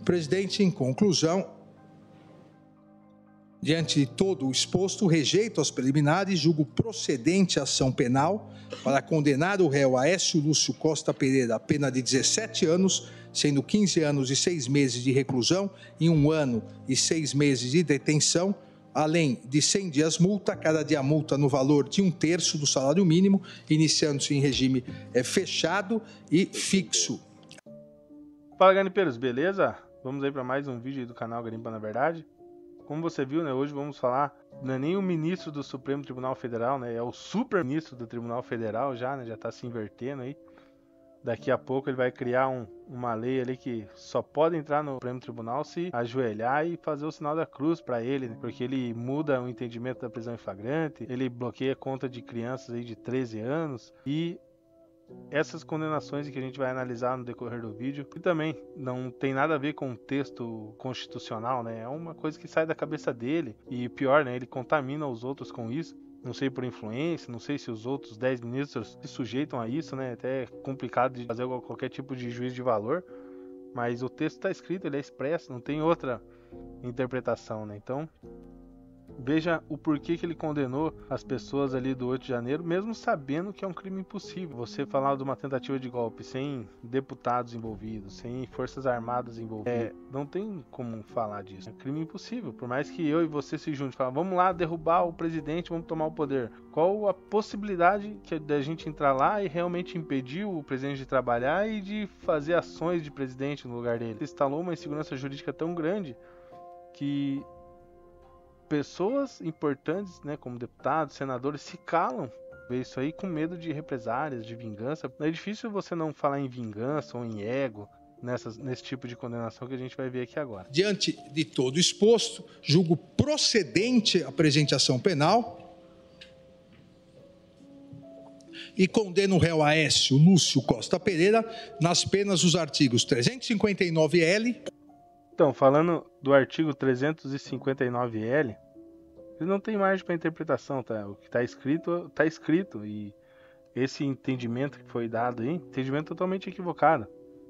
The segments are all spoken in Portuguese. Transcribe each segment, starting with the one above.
Presidente, em conclusão, diante de todo o exposto, rejeito as preliminares, julgo procedente a ação penal para condenar o réu Aécio Lúcio Costa Pereira a pena de 17 anos, sendo 15 anos e 6 meses de reclusão e 1 ano e 6 meses de detenção, além de 100 dias multa, cada dia multa no valor de 1/3 do salário mínimo, iniciando-se em regime fechado e fixo. Fala, garimpeiros, beleza? Vamos aí para mais um vídeo aí do canal Garimpa na Verdade. Como você viu, né, hoje vamos falar, não é nem o ministro do Supremo Tribunal Federal, né, é o super ministro do Tribunal Federal já, né, já tá se invertendo aí. Daqui a pouco ele vai criar uma lei ali que só pode entrar no Supremo Tribunal se ajoelhar e fazer o sinal da cruz para ele, né, porque ele muda o entendimento da prisão em flagrante, ele bloqueia a conta de crianças aí de 13 anos e essas condenações que a gente vai analisar no decorrer do vídeo, e também não tem nada a ver com o texto constitucional, né? É uma coisa que sai da cabeça dele, e pior, né? Ele contamina os outros com isso. Não sei por influência, não sei se os outros 10 ministros se sujeitam a isso, né? Até é complicado de fazer qualquer tipo de juízo de valor, mas o texto está escrito, ele é expresso, não tem outra interpretação, né? Então, veja o porquê que ele condenou as pessoas ali do 8 de janeiro, mesmo sabendo que é um crime impossível. Você falar de uma tentativa de golpe sem deputados envolvidos, sem forças armadas envolvidas, não tem como falar disso. É um crime impossível. Por mais que eu e você se juntem e falem, vamos lá derrubar o presidente, vamos tomar o poder. Qual a possibilidade da gente entrar lá e realmente impedir o presidente de trabalhar e de fazer ações de presidente no lugar dele? Instalou uma insegurança jurídica tão grande que pessoas importantes, né, como deputados, senadores, se calam. Vê isso aí com medo de represálias, de vingança. É difícil você não falar em vingança ou em ego nesse tipo de condenação que a gente vai ver aqui agora. Diante de todo exposto, julgo procedente a presente ação penal e condeno o réu Aécio Lúcio Costa Pereira nas penas dos artigos 359-L. Então, falando do artigo 359-L, ele não tem margem para interpretação, tá? O que está escrito, e esse entendimento que foi dado aí, entendimento totalmente equivocado.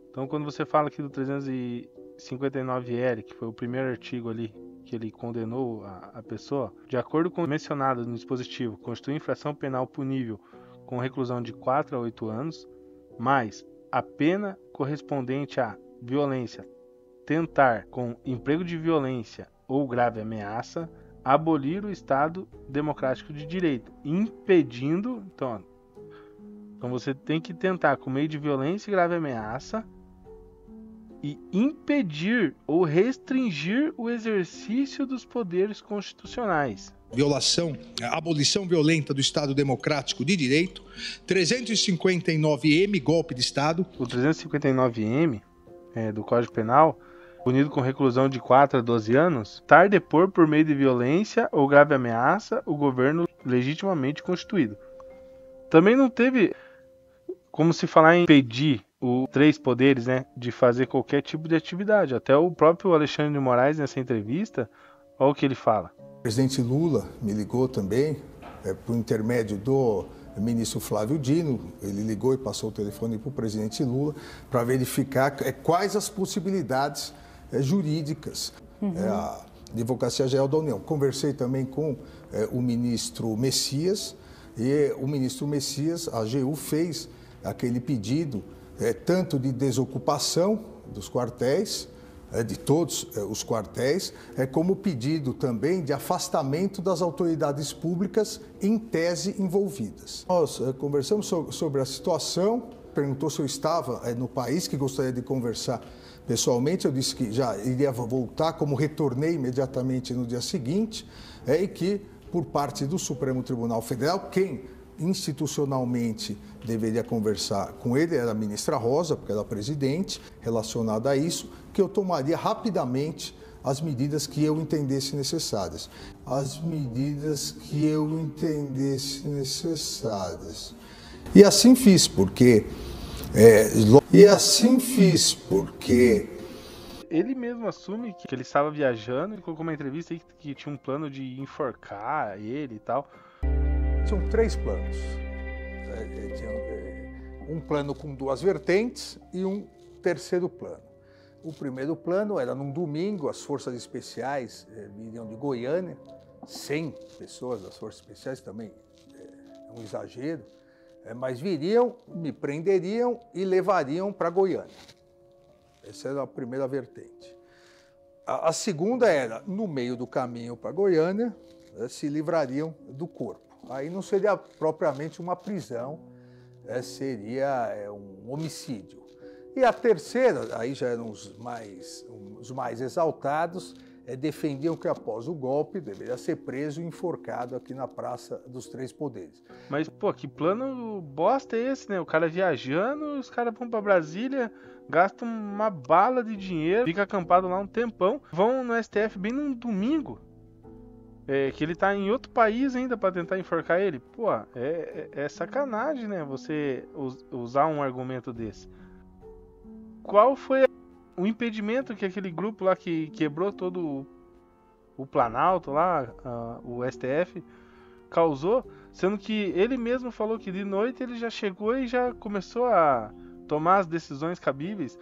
Então, quando você fala aqui do 359-L, que foi o primeiro artigo ali que ele condenou a pessoa, de acordo com o mencionado no dispositivo, constitui infração penal punível com reclusão de 4 a 8 anos, mais a pena correspondente à violência, tentar, com emprego de violência ou grave ameaça, abolir o Estado Democrático de Direito, impedindo... Então você tem que tentar, com meio de violência e grave ameaça, e impedir ou restringir o exercício dos poderes constitucionais. Abolição violenta do Estado Democrático de Direito. 359-M, golpe de Estado. O 359-M do Código Penal, punido com reclusão de 4 a 12 anos, tentar depor por meio de violência ou grave ameaça o governo legitimamente constituído. Também não teve como se falar em impedir os 3 poderes, né, de fazer qualquer tipo de atividade. Até o próprio Alexandre de Moraes, nessa entrevista, olha o que ele fala. O presidente Lula me ligou também, por intermédio do ministro Flávio Dino, ele ligou e passou o telefone para o presidente Lula para verificar quais as possibilidades jurídicas a Advocacia Geral da União. Conversei também com o ministro Messias, e o ministro Messias, a AGU, fez aquele pedido tanto de desocupação dos quartéis, de todos os quartéis, como pedido também de afastamento das autoridades públicas em tese envolvidas. Nós conversamos sobre a situação, perguntou se eu estava no país, que gostaria de conversar pessoalmente. Eu disse que já iria voltar, como retornei imediatamente no dia seguinte, e que, por parte do Supremo Tribunal Federal, quem institucionalmente deveria conversar com ele era a ministra Rosa, porque era a presidente, relacionada a isso, que eu tomaria rapidamente as medidas que eu entendesse necessárias. As medidas que eu entendesse necessárias. E assim fiz, porque... Ele mesmo assume que ele estava viajando e colocou uma entrevista aí que tinha um plano de enforcar ele e tal. Tinham 3 planos. Um plano com 2 vertentes e um terceiro plano. O primeiro plano era num domingo, as forças especiais viriam de Goiânia, 100 pessoas das forças especiais, também é um exagero, mas viriam, me prenderiam e levariam para Goiânia. Essa era a primeira vertente. A segunda era, no meio do caminho para Goiânia, se livrariam do corpo. Aí não seria propriamente uma prisão, seria um homicídio. E a terceira, aí já eram os mais exaltados, defendiam que após o golpe deveria ser preso e enforcado aqui na Praça dos Três Poderes. Mas, pô, que plano bosta é esse, né? O cara viajando, os caras vão pra Brasília, gastam uma bala de dinheiro, fica acampado lá um tempão, vão no STF bem num domingo, que ele tá em outro país ainda pra tentar enforcar ele. Pô, é sacanagem, né? Você usar um argumento desse. Qual foi o impedimento que aquele grupo lá que quebrou todo o Planalto lá, o STF, causou, sendo que ele mesmo falou que de noite ele já chegou e já começou a tomar as decisões cabíveis?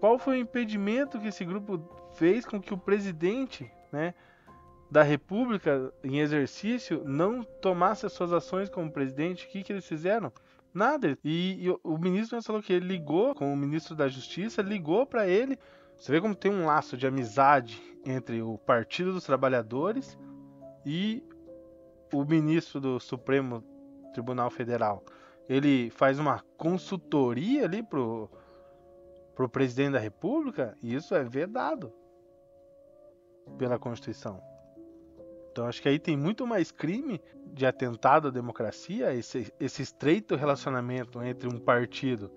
Qual foi o impedimento que esse grupo fez com que o presidente, né, da República em exercício não tomasse as suas ações como presidente? O que eles fizeram? Nada. E o ministro falou que ele ligou com o ministro da Justiça, ligou para ele. Você vê como tem um laço de amizade entre o Partido dos Trabalhadores e o ministro do Supremo Tribunal Federal. Ele faz uma consultoria ali pro presidente da República, e isso é vedado pela Constituição. Então acho que aí tem muito mais crime de atentado à democracia, esse estreito relacionamento entre um partido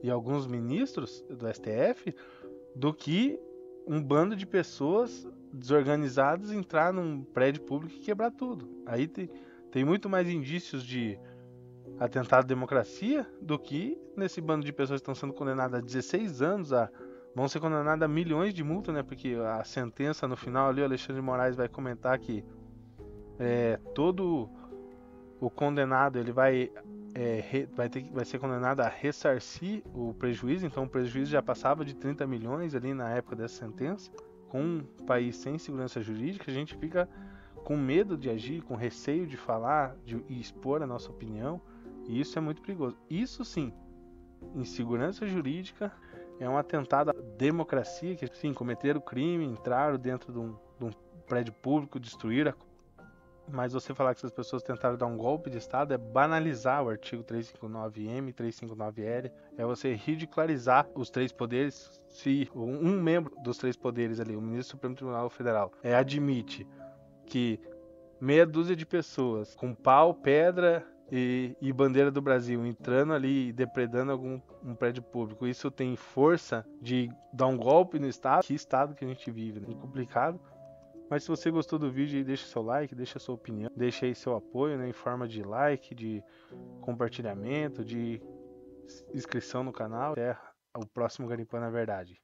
e alguns ministros do STF, do que um bando de pessoas desorganizadas entrar num prédio público e quebrar tudo. Aí tem muito mais indícios de atentado à democracia do que nesse bando de pessoas que estão sendo condenadas a 16 anos, vão ser condenadas a milhões de multa, né? Porque a sentença no final ali, o Alexandre de Moraes vai comentar que todo o condenado ele vai ser condenado a ressarcir o prejuízo. Então o prejuízo já passava de 30 milhões ali na época dessa sentença. Com um país sem segurança jurídica, a gente fica com medo de agir, com receio de falar e expor a nossa opinião, e isso é muito perigoso. Isso sim, insegurança jurídica, é um atentado à democracia, que sim, cometeram crime, entraram dentro de um prédio público, destruíram. Mas você falar que essas pessoas tentaram dar um golpe de Estado é banalizar o artigo 359-M, 359-L, é você ridicularizar os três poderes. Se um membro dos três poderes ali, o ministro do Supremo Tribunal Federal, admite que meia dúzia de pessoas com pau, pedra e bandeira do Brasil entrando ali e depredando um prédio público, isso tem força de dar um golpe no Estado? Que Estado que a gente vive, né? É complicado. Mas se você gostou do vídeo, deixa seu like, deixa sua opinião, deixa aí seu apoio, né, em forma de like, de compartilhamento, de inscrição no canal. Até o próximo Garimpando a Verdade.